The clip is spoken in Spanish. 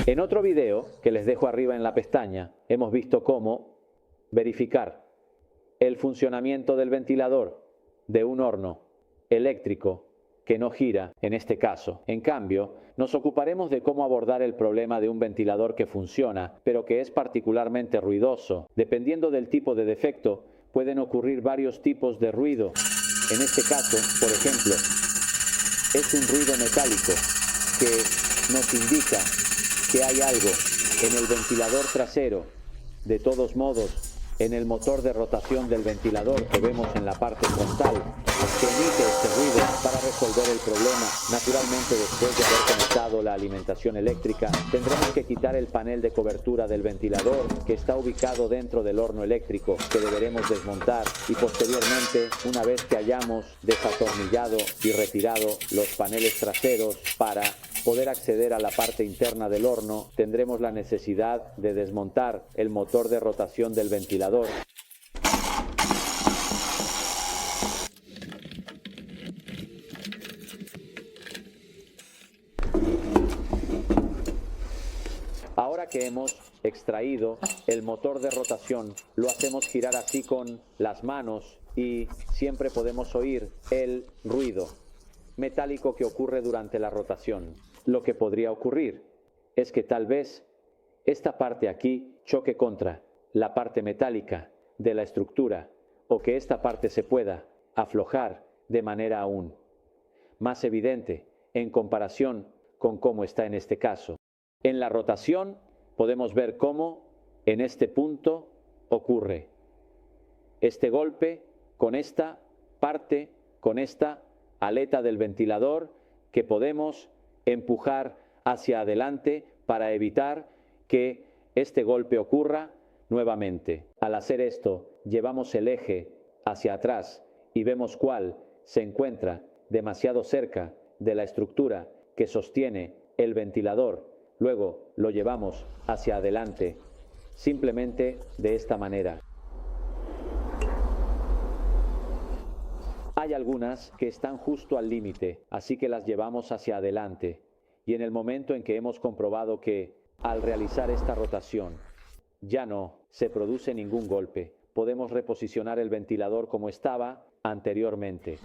En otro video que les dejo arriba en la pestaña, hemos visto cómo verificar el funcionamiento del ventilador de un horno eléctrico que no gira en este caso. En cambio, nos ocuparemos de cómo abordar el problema de un ventilador que funciona, pero que es particularmente ruidoso. Dependiendo del tipo de defecto, pueden ocurrir varios tipos de ruido. En este caso, por ejemplo, es un ruido metálico que nos indica que hay algo en el ventilador trasero. De todos modos, en el motor de rotación del ventilador que vemos en la parte frontal, que emite este ruido para resolver el problema. Naturalmente, después de haber conectado la alimentación eléctrica, tendremos que quitar el panel de cobertura del ventilador que está ubicado dentro del horno eléctrico, que deberemos desmontar, y posteriormente, una vez que hayamos desatornillado y retirado los paneles traseros para poder acceder a la parte interna del horno, tendremos la necesidad de desmontar el motor de rotación del ventilador. Ahora que hemos extraído el motor de rotación, lo hacemos girar así con las manos y siempre podemos oír el ruido metálico que ocurre durante la rotación. Lo que podría ocurrir es que tal vez esta parte aquí choque contra la parte metálica de la estructura, o que esta parte se pueda aflojar de manera aún más evidente en comparación con cómo está en este caso. En la rotación podemos ver cómo en este punto ocurre este golpe con esta parte, con esta aleta del ventilador, que podemos empujar hacia adelante para evitar que este golpe ocurra nuevamente. Al hacer esto, llevamos el eje hacia atrás y vemos cuál se encuentra demasiado cerca de la estructura que sostiene el ventilador. Luego lo llevamos hacia adelante, simplemente de esta manera. Hay algunas que están justo al límite, así que las llevamos hacia adelante. Y en el momento en que hemos comprobado que, al realizar esta rotación, ya no se produce ningún golpe, podemos reposicionar el ventilador como estaba anteriormente.